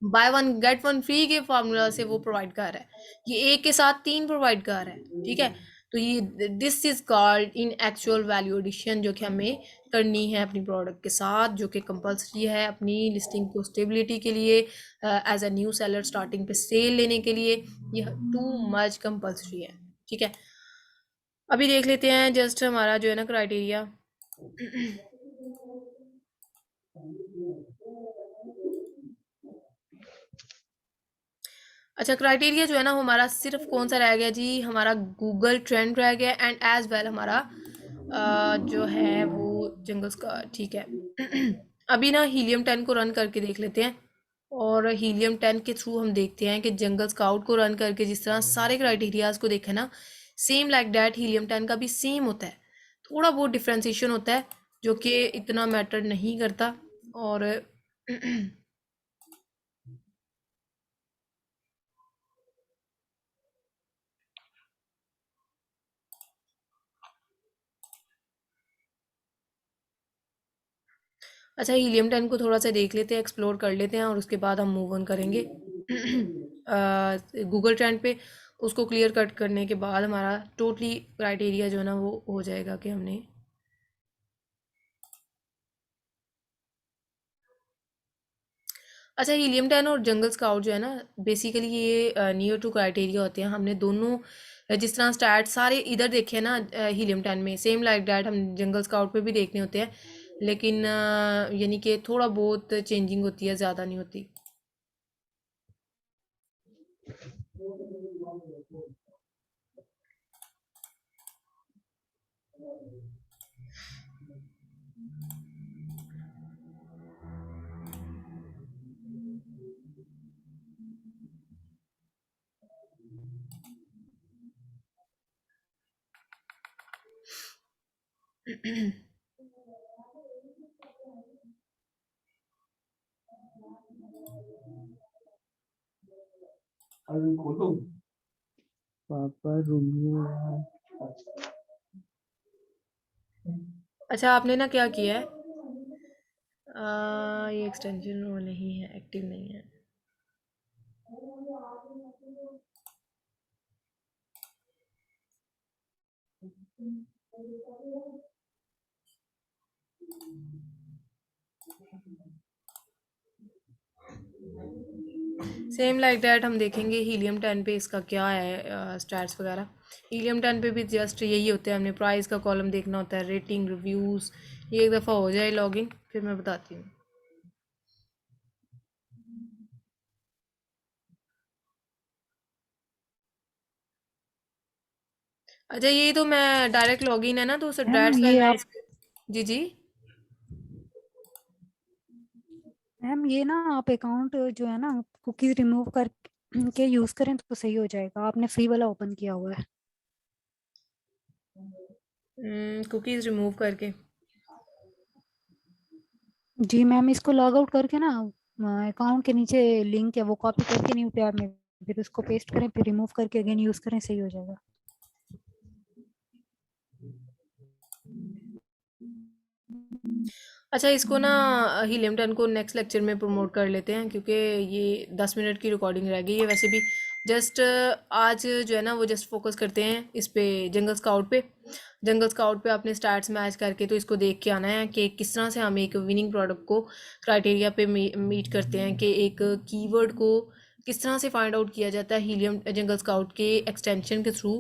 bye one get one free के फार्मूला से वो प्रोवाइड कर रहा है, ये एक के साथ तीन प्रोवाइड कर रहा है, ठीक है। तो ये this is called in actual value addition, जो कि हमें करनी है अपनी प्रोडक्ट के साथ, जो कि कंपलसरी है अपनी लिस्टिंग को स्टेबिलिटी के लिए, as a new seller starting पे सेल लेने के लिए। ये टू मच कंपलसरी है, ठीक है। अभी देख लेते हैं जस्ट हमारा जो है ना क्राइटेरिया। अच्छा, क्राइटेरिया जो है ना हमारा सिर्फ कौन सा रह गया जी, हमारा गूगल ट्रेंड रह गया एंड एज वेल हमारा जो है वो जंगल्स का, ठीक है। अभी ना हीलियम 10 को रन करके देख लेते हैं, और हीलियम 10 के थ्रू हम देखते हैं कि जंगल स्काउट को रन करके जिस तरह सारे क्राइटेरियाज को देखा ना, सेम लाइक डैट हीलियम 10 का भी सेम होता है। थोड़ा बहुत डिफ्रेंसिएशन होता है जो कि इतना मैटर नहीं करता। और अच्छा, हीलियम 10 को थोड़ा सा देख लेते हैं, एक्सप्लोर कर लेते हैं, और उसके बाद हम मूव ऑन करेंगे गूगल ट्रेंड पे। उसको क्लियर कट करने के बाद हमारा टोटली क्राइटेरिया जो है ना वो हो जाएगा कि हमने। अच्छा, हीलियम 10 और जंगल स्काउट जो है ना बेसिकली ये नियर टू क्राइटेरिया होते हैं। हमने दोनों जिस तरह स्टैट सारे इधर देखे हैं ना हीलियम 10 में, सेम लाइक डैट हम जंगल स्काउट पे भी देखने होते हैं, लेकिन यानी कि थोड़ा बहुत चेंजिंग होती है, ज़्यादा नहीं होती। पापा रोमियो। अच्छा, आपने ना क्या किया है, ये एक्सटेंशन वो नहीं है, एक्टिव नहीं है। सेम लाइक डैट हम देखेंगे हीलियम 10 पे इसका क्या है स्टैट्स वगैरह। हीलियम 10 पे भी जस्ट यही होता है, हमने प्राइस का कॉलम देखना होता है, रेटिंग रिव्यूज़। ये एक दफ़ा हो जाए लॉगिन फिर मैं बताती हूँ। अच्छा, ये तो मैं डायरेक्ट लॉगिन है ना, तो उस मैम डैट्स ये मैं आप जी जी। मैम ये ना आप अकाउंट जो है ना कुकीज रिमूव कर के यूज करें तो सही हो जाएगा। आपने फ्री वाला ओपन किया हुआ है। कुकीज़ रिमूव करके। जी मैम, इसको लॉग आउट करके ना अकाउंट के नीचे लिंक है वो कॉपी करके न्यू टैब में फिर उसको पेस्ट करें, फिर रिमूव करके अगेन यूज करें, सही हो जाएगा। अच्छा, इसको ना हीलियम 10 को नेक्स्ट लेक्चर में प्रमोट कर लेते हैं, क्योंकि ये 10 मिनट की रिकॉर्डिंग रह गई है वैसे भी। जस्ट आज जो है ना वो जस्ट फोकस करते हैं इस पे, जंगल स्काउट पे। जंगल स्काउट पे आपने स्टैट्स मैच करके तो इसको देख के आना है कि किस तरह से हम एक विनिंग प्रोडक्ट को क्राइटेरिया पे मीट करते हैं, कि एक कीवर्ड को किस तरह से फाइंड आउट किया जाता है हीलियम जंगल स्काउट के एक्सटेंशन के थ्रू,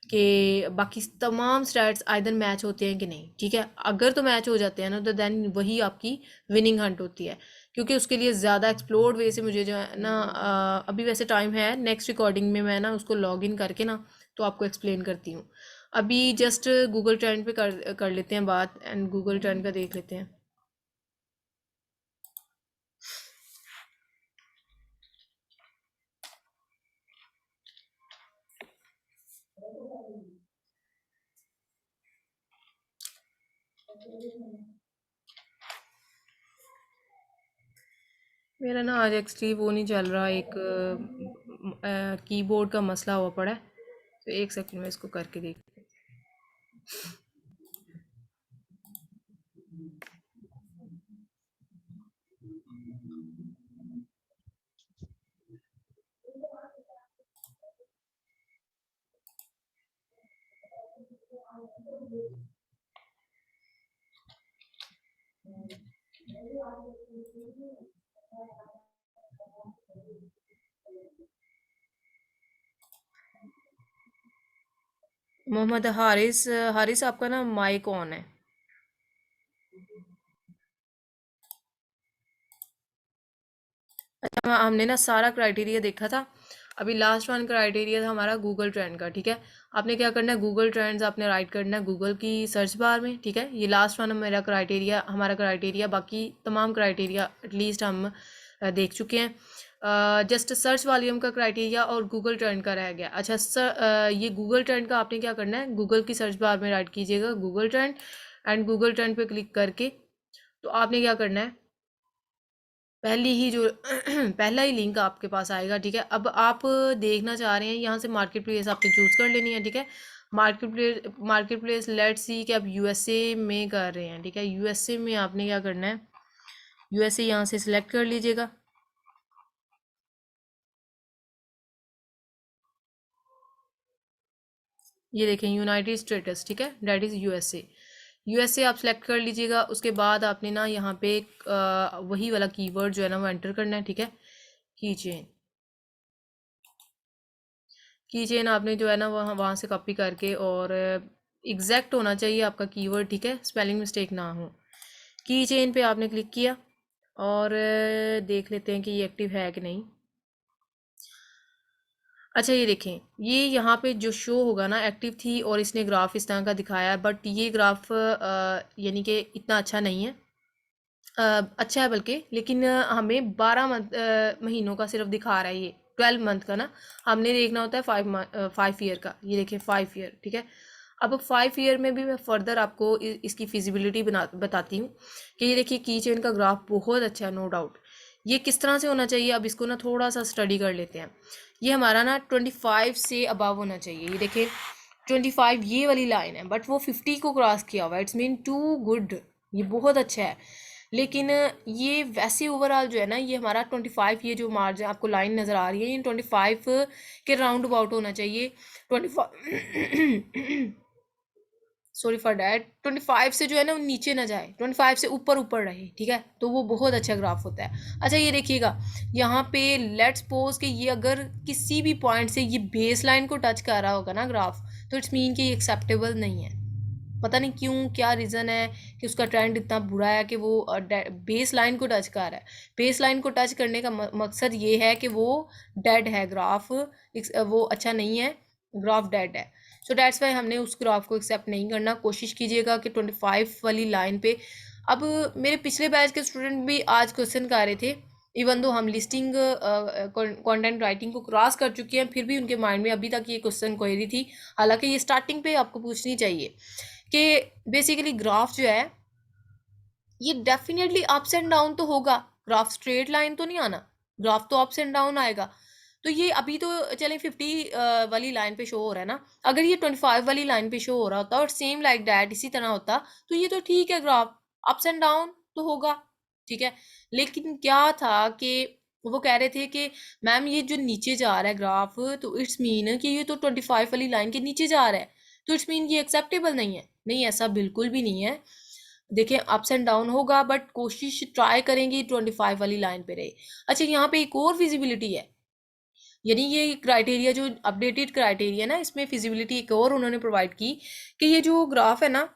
कि बाकी तमाम स्टैट्स आइदर मैच होते हैं कि नहीं, ठीक है। अगर तो मैच हो जाते हैं ना तो देन वही आपकी विनिंग हंट होती है। क्योंकि उसके लिए ज़्यादा एक्सप्लोर्ड वे से मुझे जो है ना अभी वैसे टाइम है, नेक्स्ट रिकॉर्डिंग में मैं ना उसको लॉग इन करके ना तो आपको एक्सप्लेन करती हूँ। अभी जस्ट गूगल ट्रेंड पे कर लेते हैं बात, एंड गूगल ट्रेंड का देख लेते हैं। मेरा ना आज एक्चुअली वो नहीं चल रहा, एक कीबोर्ड का मसला हुआ पड़ा है, तो एक सेकंड में इसको करके देख। मोहम्मद हारिस, हारिस आपका ना माइक ऑन है। अच्छा, हमने ना सारा क्राइटेरिया देखा था। अभी लास्ट वन क्राइटेरिया था हमारा गूगल ट्रेंड का, ठीक है। आपने क्या करना है, गूगल ट्रेंड्स आपने राइट करना है गूगल की सर्च बार में, ठीक है। ये लास्ट वन मेरा क्राइटेरिया, हमारा क्राइटेरिया, बाकी तमाम क्राइटेरिया एटलीस्ट हम देख चुके हैं। जस्ट सर्च वॉल्यूम का क्राइटेरिया और गूगल ट्रेंड का रह गया। अच्छा सर, ये गूगल ट्रेंड का आपने क्या करना है, गूगल की सर्च बार में राइट कीजिएगा Google trend, and Google trend पे क्लिक करके तो आपने क्या करना है, पहली ही जो पहला ही लिंक आपके पास आएगा, ठीक है। अब आप देखना चाह रहे हैं यहाँ से मार्केट प्लेस आपने चूज कर लेनी है, ठीक है। मार्केट प्लेस लेट्स सी कि आप यूएसए में कर रहे हैं, ठीक है। यूएसए में आपने क्या करना है, यूएसए यहाँ से सिलेक्ट कर लीजिएगा। ये देखें यूनाइटेड स्टेट्स, ठीक है, डेट इज़ यूएसए। यूएसए आप सेलेक्ट कर लीजिएगा। उसके बाद आपने ना यहाँ पे वही वाला कीवर्ड जो है ना वो एंटर करना है, ठीक है। की चेन आपने जो है ना वहाँ से कॉपी करके, और एग्जैक्ट होना चाहिए आपका कीवर्ड, ठीक है, स्पेलिंग मिस्टेक ना हो। की चेन पे आपने क्लिक किया और देख लेते हैं कि ये एक्टिव है कि नहीं। अच्छा ये देखें, ये यहाँ पे जो शो होगा ना एक्टिव थी और इसने ग्राफ इस तरह का दिखाया है, बट ये ग्राफ यानी कि इतना अच्छा नहीं है। अच्छा है बल्कि, लेकिन हमें 12 महीनों का सिर्फ दिखा रहा है, ये 12 मंथ का ना। हमने देखना होता है 5 ईयर का। ये देखिए 5 ईयर, ठीक है। अब 5 ईयर में भी मैं फर्दर आपको इसकी फिजिबिलिटी बताती हूँ कि ये देखिए की चेन का ग्राफ बहुत अच्छा है, नो डाउट। ये किस तरह से होना चाहिए, अब इसको ना थोड़ा सा स्टडी कर लेते हैं। ये हमारा ना 25 से अबव होना चाहिए। ये देखिए 25 ये वाली लाइन है, बट वो 50 को क्रॉस किया हुआ है, इट्स मीन टू गुड, ये बहुत अच्छा है। लेकिन ये वैसे ओवरऑल जो है ना, ये हमारा 25, ये जो मार्जिन आपको लाइन नज़र आ रही है, ये 25 के राउंड अबाउट होना चाहिए। 25 सॉरी फॉर डैट, 25 से जो है ना वो नीचे ना जाए, 25 से ऊपर ऊपर रहे, ठीक है, तो वो बहुत अच्छा ग्राफ होता है। अच्छा ये देखिएगा यहाँ पे लेट्स सपोज कि ये अगर किसी भी पॉइंट से ये बेस लाइन को टच कर रहा होगा ना ग्राफ, तो इट्स मीन कि ये एक्सेप्टेबल नहीं है। पता नहीं क्यों, क्या रीज़न है कि उसका ट्रेंड इतना बुरा है कि वो बेस लाइन को टच कर रहा है। बेस लाइन को टच करने का मकसद ये है कि वो डेड है ग्राफ, वो अच्छा नहीं है, ग्राफ डेड है। सो डैट्स वाई हमने उस ग्राफ को एक्सेप्ट नहीं करना। कोशिश कीजिएगा कि 25 वाली लाइन पे। अब मेरे पिछले बैच के स्टूडेंट भी आज क्वेश्चन कर रहे थे, इवन दो हम लिस्टिंग कंटेंट राइटिंग को क्रॉस कर चुके हैं, फिर भी उनके माइंड में अभी तक ये क्वेश्चन क्वेरी थी। हालांकि ये स्टार्टिंग पे आपको पूछनी चाहिए कि बेसिकली ग्राफ जो है ये डेफिनेटली अप्स एंड डाउन तो होगा, ग्राफ स्ट्रेट लाइन तो नहीं आना, ग्राफ तो अप्स एंड डाउन आएगा। तो ये अभी तो चलें 50 वाली लाइन पे शो हो रहा है ना, अगर ये 25 वाली लाइन पे शो हो रहा होता और सेम लाइक डैट इसी तरह होता तो ये तो ठीक है, ग्राफ अप्स एंड डाउन तो होगा, ठीक है। लेकिन क्या था कि वो कह रहे थे कि मैम ये जो नीचे जा रहा है ग्राफ, तो इट्स मीन कि ये तो 25 वाली लाइन के नीचे जा रहा है, तो इट्स मीन ये एक्सेप्टेबल नहीं है। नहीं, ऐसा बिल्कुल भी नहीं है। देखिए अप्स एंड डाउन होगा, बट कोशिश ट्राई करेंगे 25 वाली लाइन पे रहे। अच्छा यहाँ पे एक और फिजिबिलिटी है, यानी ये क्राइटेरिया जो अपडेटेड क्राइटेरिया ना, इसमें फिजिबिलिटी एक और उन्होंने प्रोवाइड की कि ये जो ग्राफ है ना,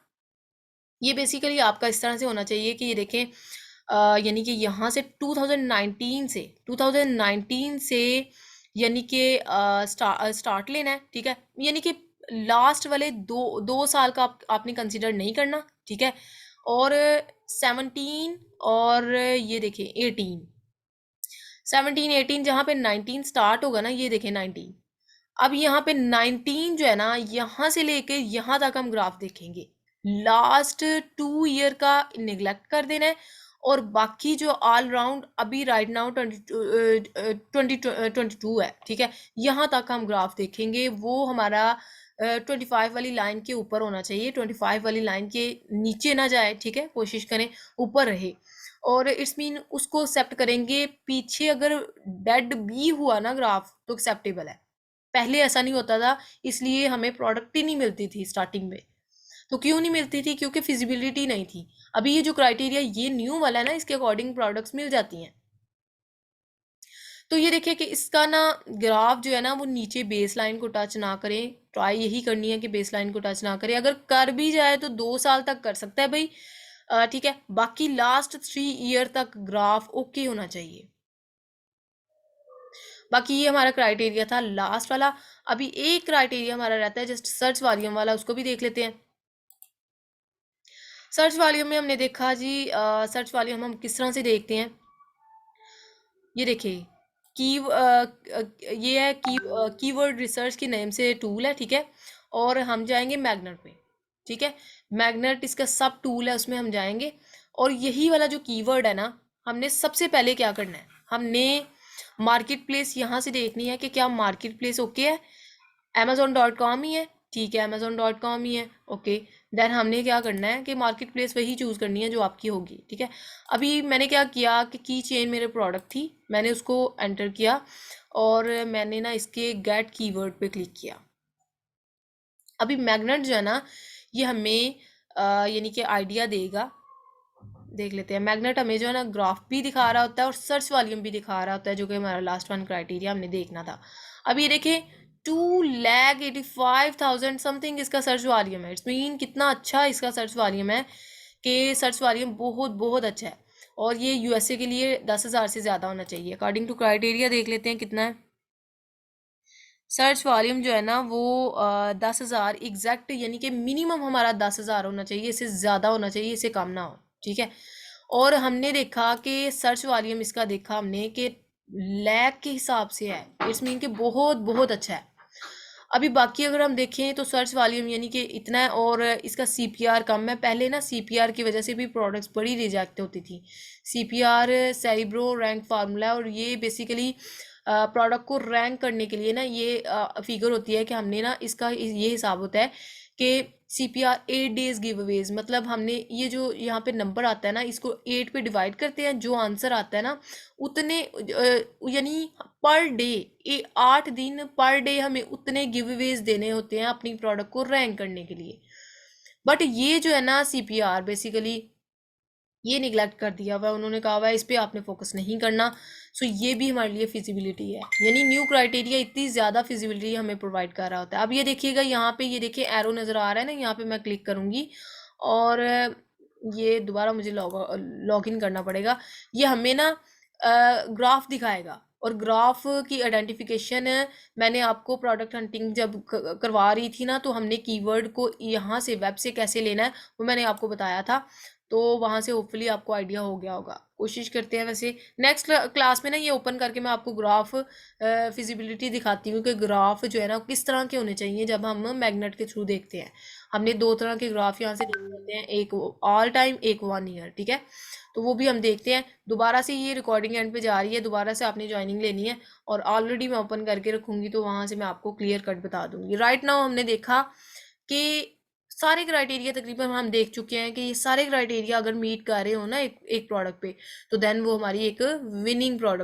ये बेसिकली आपका इस तरह से होना चाहिए कि ये देखें यानी कि यहाँ से 2019 से यानी कि स्टार्ट लेना है, ठीक है। यानी कि लास्ट वाले दो साल का आपने कंसिडर नहीं करना, ठीक है। और 17 और ये देखें 18 जहाँ पे 19 स्टार्ट होगा ना, ये देखें 19। अब यहाँ पे 19 जो है ना, यहाँ से लेके यहाँ तक हम ग्राफ देखेंगे। लास्ट 2 ईयर का निगलेक्ट कर देना है और बाकी जो ऑल राउंड अभी राइट नाउ 2022 है, ठीक है, यहाँ तक हम ग्राफ देखेंगे, वो हमारा 25 वाली लाइन के ऊपर होना चाहिए, 25 वाली लाइन के नीचे ना जाए, ठीक है, कोशिश करें ऊपर रहे। और इट्स मीन उसको एक्सेप्ट करेंगे। पीछे अगर डेड भी हुआ ना ग्राफ तो एक्सेप्टेबल है। पहले ऐसा नहीं होता था, इसलिए हमें प्रोडक्ट ही नहीं मिलती थी स्टार्टिंग में। तो क्यों नहीं मिलती थी? क्योंकि फिजिबिलिटी नहीं थी। अभी ये जो क्राइटेरिया ये न्यू वाला है ना, इसके अकॉर्डिंग प्रोडक्ट्स मिल जाती हैं। तो ये देखिए कि इसका ना ग्राफ जो है ना वो नीचे बेस लाइन को टच ना करें। ट्राई यही करनी है कि बेस लाइन को टच ना करें। अगर कर भी जाए तो 2 साल तक कर सकता है भाई, ठीक है। बाकी लास्ट 3 ईयर तक ग्राफ ओके होना चाहिए। बाकी ये हमारा क्राइटेरिया था लास्ट वाला। अभी एक क्राइटेरिया हमारा रहता है जस्ट सर्च वॉल्यूम वाला, उसको भी देख लेते हैं। सर्च वॉल्यूम में हमने देखा जी, सर्च वॉल्यूम हम किस तरह से देखते हैं, ये देखिए ये है कीवर्ड रिसर्च के नेम से टूल है, ठीक है। और हम जाएंगे मैग्नेट पे, ठीक है। मैग्नेट इसका सब टूल है, उसमें हम जाएंगे। और यही वाला जो कीवर्ड है ना, हमने सबसे पहले क्या करना है, हमने मार्केट प्लेस यहाँ से देखनी है कि क्या मार्केट प्लेस ओके है, amazon.com ही है, ठीक है, amazon.com ही है, ओके। देन हमने क्या करना है कि मार्केट प्लेस वही चूज़ करनी है जो आपकी होगी, ठीक है। अभी मैंने क्या किया कि की चेन मेरे प्रोडक्ट थी, मैंने उसको एंटर किया और मैंने ना इसके गेट कीवर्ड पे क्लिक किया। अभी मैग्नेट जो है ना ये हमें यानी कि आइडिया देगा। देख लेते हैं, मैग्नेट हमें जो है ना ग्राफ भी दिखा रहा होता है और सर्च वॉल्यूम भी दिखा रहा होता है, जो कि हमारा लास्ट वन क्राइटेरिया हमने देखना था। अब ये देखें 2,85,000 समथिंग इसका सर्च वॉल्यूम है। इट्स मीन कितना अच्छा इसका सर्च वॉल्यूम है कि सर्च वॉल्यूम बहुत बहुत अच्छा है। और ये यूएसए के लिए 10,000 से ज़्यादा होना चाहिए अकॉर्डिंग टू क्राइटेरिया। देख लेते हैं कितना है सर्च वॉल्यूम जो है ना वो 10,000 एग्जैक्ट, यानी कि मिनिमम हमारा 10,000 होना चाहिए, इससे ज़्यादा होना चाहिए, इससे कम ना हो, ठीक है। और हमने देखा कि सर्च वॉल्यूम इसका देखा हमने कि लैक के हिसाब से है। इट्स मीन कि बहुत बहुत अच्छा है। अभी बाकी अगर हम देखें तो सर्च वॉल्यूम यानी कि इतना है और इसका सीपीआर कम है। पहले ना सीपीआर की वजह से भी प्रोडक्ट्स बड़ी रिजेक्ट होती थी। सीपीआर सेरिब्रो रैंक फार्मूला है और ये बेसिकली प्रोडक्ट को रैंक करने के लिए ना ये फिगर होती है कि हमने ना इसका ये हिसाब होता है कि CPR 8 डेज गिव अवेज, मतलब हमने ये जो यहाँ पे नंबर आता है ना इसको 8 पे डिवाइड करते हैं, जो आंसर आता है ना उतने यानी पर डे 8 दिन पर डे हमें उतने गिव अवेज देने होते हैं अपनी प्रोडक्ट को रैंक करने के लिए। बट ये जो है ना CPR बेसिकली ये निगलेक्ट कर दिया हुआ है, उन्होंने कहा हुआ है इस पर आपने फोकस नहीं करना। सो ये भी हमारे लिए फिजिबिलिटी है, यानी न्यू क्राइटेरिया इतनी ज़्यादा फिजिबिलिटी हमें प्रोवाइड कर रहा होता है। अब ये देखिएगा यहाँ पे, ये देखिए एरो नज़र आ रहा है ना, यहाँ पे मैं क्लिक करूँगी और ये दोबारा मुझे लॉग इन करना पड़ेगा। ये हमें ना ग्राफ दिखाएगा और ग्राफ की आइडेंटिफिकेशन मैंने आपको प्रोडक्ट हंटिंग जब करवा रही थी ना, तो हमने कीवर्ड को यहाँ से वेब से कैसे लेना है वो मैंने आपको बताया था। तो वहाँ से होपफुली आपको आइडिया हो गया होगा। कोशिश करते हैं। वैसे नेक्स्ट क्लास में ना ये ओपन करके मैं आपको ग्राफ फिजिबिलिटी दिखाती हूँ कि ग्राफ जो है ना किस तरह के होने चाहिए जब हम मैग्नेट के थ्रू देखते हैं। हमने 2 तरह के ग्राफ यहाँ से देख लेते हैं, एक ऑल टाइम, एक 1 ईयर, ठीक है। तो वो भी हम देखते हैं। दोबारा से ये रिकॉर्डिंग एंड पे जा रही है, दोबारा से आपने ज्वाइनिंग लेनी है और ऑलरेडी मैं ओपन करके रखूँगी तो वहाँ से मैं आपको क्लियर कट बता दूँगी। राइट नाउ हमने देखा कि सारे क्राइटेरिया तकरीबन हम देख चुके हैं कि ये सारे क्राइटेरिया अगर मीट कर रहे हो ना एक प्रोडक्ट पे, तो देन वो हमारी एक विनिंग प्रोडक्ट